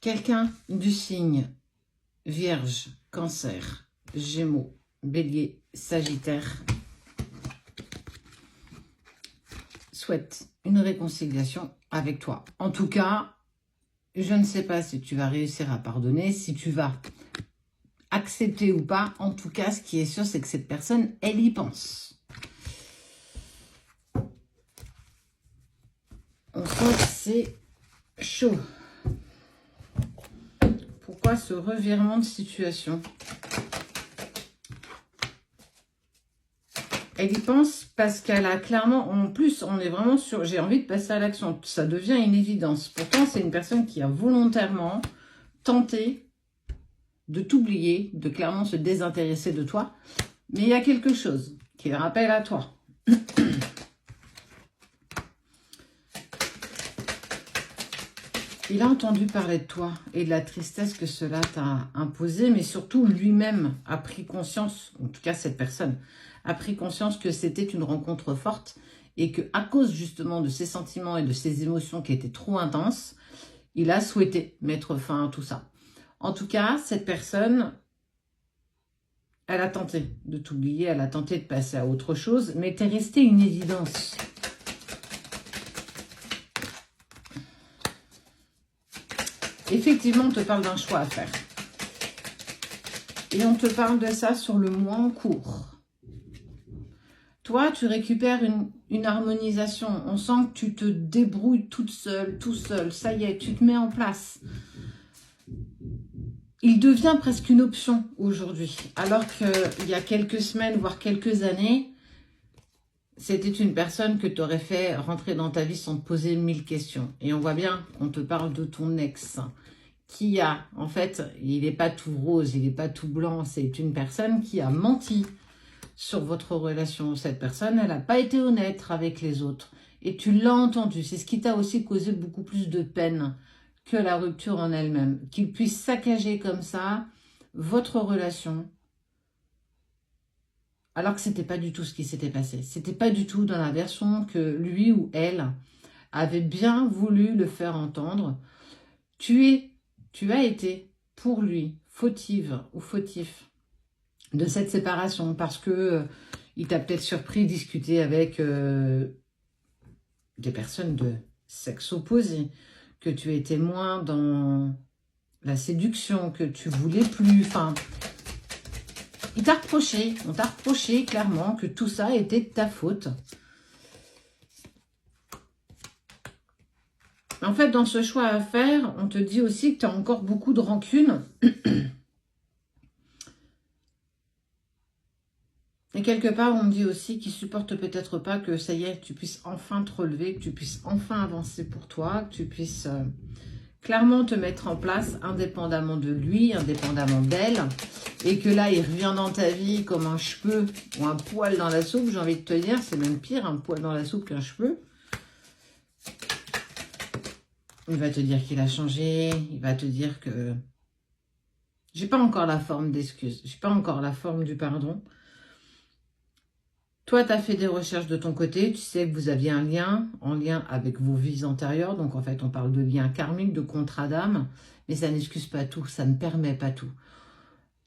Quelqu'un du signe Vierge, Cancer, Gémeaux, Bélier, Sagittaire souhaite une réconciliation avec toi. En tout cas, je ne sais pas si tu vas réussir à pardonner, si tu vas accepter ou pas. En tout cas, ce qui est sûr, c'est que cette personne, elle y pense. On sent que c'est chaud. Pourquoi ce revirement de situation? Elle y pense parce qu'elle a clairement, en plus, on est vraiment sur, j'ai envie de passer à l'action. Ça devient une évidence. Pourtant, c'est une personne qui a volontairement tenté de t'oublier, de clairement se désintéresser de toi. Mais il y a quelque chose qui le rappelle à toi. Il a entendu parler de toi et de la tristesse que cela t'a imposé, mais surtout lui-même a pris conscience, en tout cas cette personne, a pris conscience que c'était une rencontre forte et que à cause justement de ses sentiments et de ses émotions qui étaient trop intenses, il a souhaité mettre fin à tout ça. En tout cas, cette personne, elle a tenté de t'oublier, elle a tenté de passer à autre chose, mais t'es resté une évidence. Effectivement, on te parle d'un choix à faire. Et on te parle de ça sur le mois en cours. Toi, tu récupères une harmonisation. On sent que tu te débrouilles toute seule, tout seul. Ça y est, tu te mets en place. Il devient presque une option aujourd'hui. Alors qu'il y a quelques semaines, voire quelques années, c'était une personne que tu aurais fait rentrer dans ta vie sans te poser 1000 questions. Et on voit bien qu'on te parle de ton ex qui a, en fait, il n'est pas tout rose, il n'est pas tout blanc. C'est une personne qui a menti sur votre relation. Cette personne, elle n'a pas été honnête avec les autres. Et tu l'as entendu. C'est ce qui t'a aussi causé beaucoup plus de peine que la rupture en elle-même. Qu'il puisse saccager comme ça votre relation, alors que ce n'était pas du tout ce qui s'était passé. C'était pas du tout dans la version que lui ou elle avait bien voulu le faire entendre. Tu as été, pour lui, fautive ou fautif de cette séparation parce que il t'a peut-être surpris discuter avec des personnes de sexe opposé, que tu étais moins dans la séduction, que tu voulais plus, enfin... on t'a reproché clairement que tout ça était de ta faute. En fait, dans ce choix à faire, on te dit aussi que tu as encore beaucoup de rancune. Et quelque part, on me dit aussi qu'il supporte peut-être pas que ça y est, tu puisses enfin te relever, que tu puisses enfin avancer pour toi, que tu puisses clairement te mettre en place indépendamment de lui, indépendamment d'elle. Et que là, il revient dans ta vie comme un cheveu ou un poil dans la soupe. J'ai envie de te dire, c'est même pire, un poil dans la soupe qu'un cheveu. Il va te dire qu'il a changé. Il va te dire que... j'ai pas encore la forme d'excuse. J'ai pas encore la forme du pardon. Toi, tu as fait des recherches de ton côté. Tu sais que vous aviez un lien en lien avec vos vies antérieures. Donc, en fait, on parle de lien karmique, de contrat d'âme. Mais ça n'excuse pas tout. Ça ne permet pas tout.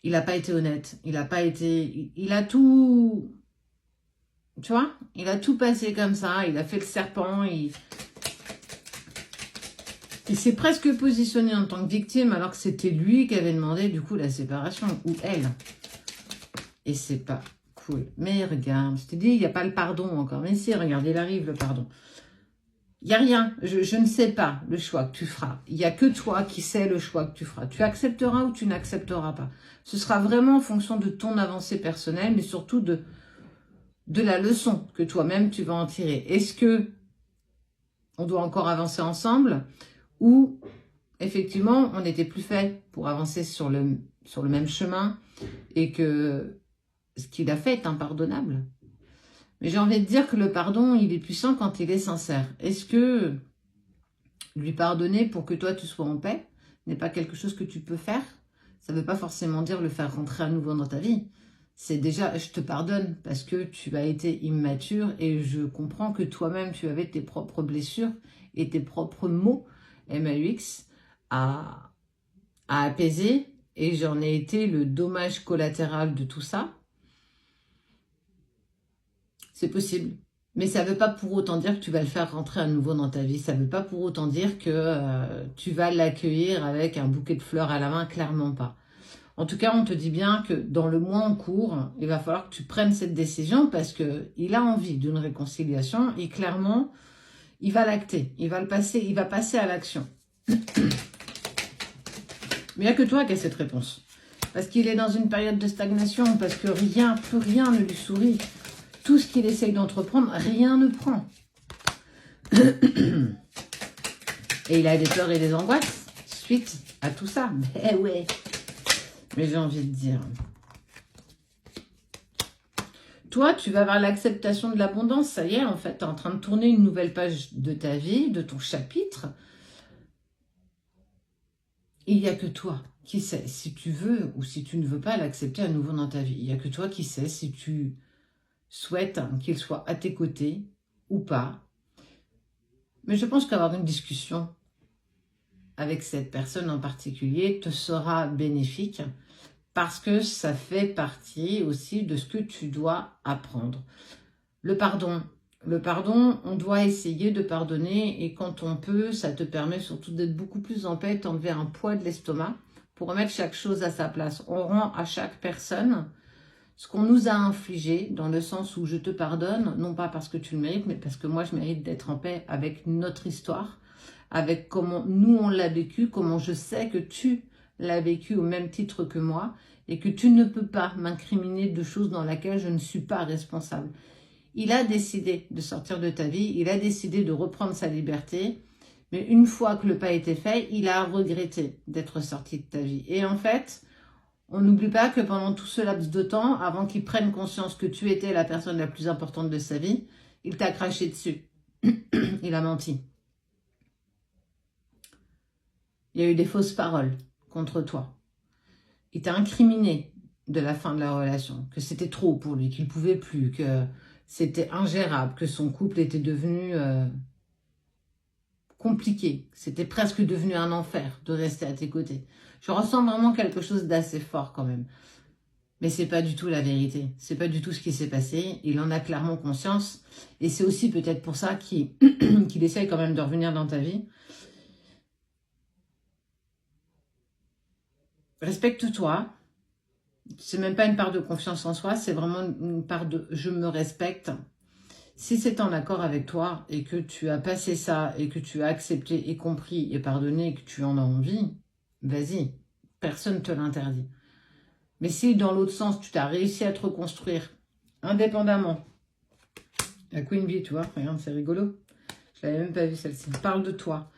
Il n'a pas été honnête. Il n'a pas été... il a tout... tu vois? Il a tout passé comme ça. Il a fait le serpent. Il s'est presque positionné en tant que victime alors que c'était lui qui avait demandé du coup la séparation. Ou elle. Et c'est pas cool. Mais regarde, je t'ai dit, il n'y a pas le pardon encore. Mais si, regarde, il arrive le pardon. Il n'y a rien. Je ne sais pas le choix que tu feras. Il n'y a que toi qui sais le choix que tu feras. Tu accepteras ou tu n'accepteras pas. Ce sera vraiment en fonction de ton avancée personnelle, mais surtout de la leçon que toi-même tu vas en tirer. Est-ce que on doit encore avancer ensemble ou effectivement on n'était plus fait pour avancer sur le même chemin et que ce qu'il a fait est impardonnable? Mais j'ai envie de dire que le pardon, il est puissant quand il est sincère. Est-ce que lui pardonner pour que toi, tu sois en paix n'est pas quelque chose que tu peux faire? Ça ne veut pas forcément dire le faire rentrer à nouveau dans ta vie. C'est déjà, je te pardonne parce que tu as été immature et je comprends que toi-même, tu avais tes propres blessures et tes propres mots, MAUX, à à apaiser et j'en ai été le dommage collatéral de tout ça. C'est possible. Mais ça ne veut pas pour autant dire que tu vas le faire rentrer à nouveau dans ta vie. Ça ne veut pas pour autant dire que tu vas l'accueillir avec un bouquet de fleurs à la main, clairement pas. En tout cas, on te dit bien que dans le mois en cours, il va falloir que tu prennes cette décision parce qu'il a envie d'une réconciliation et clairement, il va l'acter, il va passer à l'action. Mais il n'y a que toi qui as cette réponse. Parce qu'il est dans une période de stagnation, parce que plus rien ne lui sourit. Tout ce qu'il essaye d'entreprendre, rien ne prend. Et il a des peurs et des angoisses suite à tout ça. Mais ouais. Mais j'ai envie de dire, toi, tu vas vers l'acceptation de l'abondance. Ça y est, en fait, tu es en train de tourner une nouvelle page de ta vie, de ton chapitre. Il n'y a que toi qui sais si tu veux ou si tu ne veux pas l'accepter à nouveau dans ta vie. Il n'y a que toi qui sais si tu souhaites qu'il soit à tes côtés ou pas. Mais je pense qu'avoir une discussion avec cette personne en particulier te sera bénéfique. Parce que ça fait partie aussi de ce que tu dois apprendre. Le pardon, on doit essayer de pardonner et quand on peut, ça te permet surtout d'être beaucoup plus en paix, t'enlever un poids de l'estomac pour remettre chaque chose à sa place. On rend à chaque personne ce qu'on nous a infligé dans le sens où je te pardonne, non pas parce que tu le mérites, mais parce que moi je mérite d'être en paix avec notre histoire, avec comment nous on l'a vécu, comment je sais que tu l'as vécu au même titre que moi et que tu ne peux pas m'incriminer de choses dans lesquelles je ne suis pas responsable. Il a décidé de sortir de ta vie, il a décidé de reprendre sa liberté, mais une fois que le pas était fait, il a regretté d'être sorti de ta vie. Et en fait, on n'oublie pas que pendant tout ce laps de temps, avant qu'il prenne conscience que tu étais la personne la plus importante de sa vie, il t'a craché dessus. Il a menti. Il y a eu des fausses paroles contre toi. Il t'a incriminé de la fin de la relation, que c'était trop pour lui, qu'il ne pouvait plus, que c'était ingérable, que son couple était devenu compliqué, c'était presque devenu un enfer de rester à tes côtés. Je ressens vraiment quelque chose d'assez fort quand même. Mais c'est pas du tout la vérité, c'est pas du tout ce qui s'est passé, il en a clairement conscience, et c'est aussi peut-être pour ça qu'il essaye quand même de revenir dans ta vie. Respecte-toi. C'est même pas une part de confiance en soi, c'est vraiment une part de « je me respecte ». Si c'est en accord avec toi et que tu as passé ça et que tu as accepté et compris et pardonné et que tu en as envie, vas-y, personne ne te l'interdit. Mais si dans l'autre sens, tu as réussi à te reconstruire indépendamment, la Queen Bee, tu vois, regarde, c'est rigolo, je l'avais même pas vu celle-ci, parle de toi.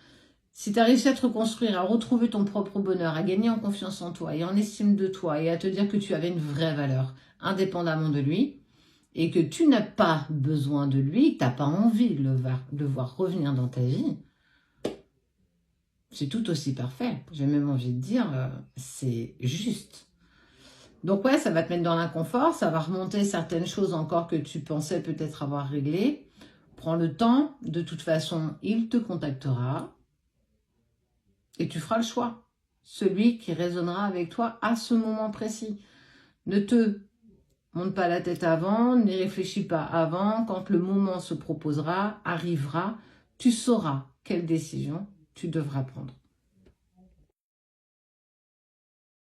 Si tu as réussi à te reconstruire, à retrouver ton propre bonheur, à gagner en confiance en toi et en estime de toi et à te dire que tu avais une vraie valeur, indépendamment de lui, et que tu n'as pas besoin de lui, que tu n'as pas envie de le voir revenir dans ta vie, c'est tout aussi parfait. J'ai même envie de dire, c'est juste. Donc ouais, ça va te mettre dans l'inconfort, ça va remonter certaines choses encore que tu pensais peut-être avoir réglées. Prends le temps, de toute façon, il te contactera. Et tu feras le choix, celui qui résonnera avec toi à ce moment précis. Ne te monte pas la tête avant, n'y réfléchis pas avant. Quand le moment se proposera, arrivera, tu sauras quelle décision tu devras prendre.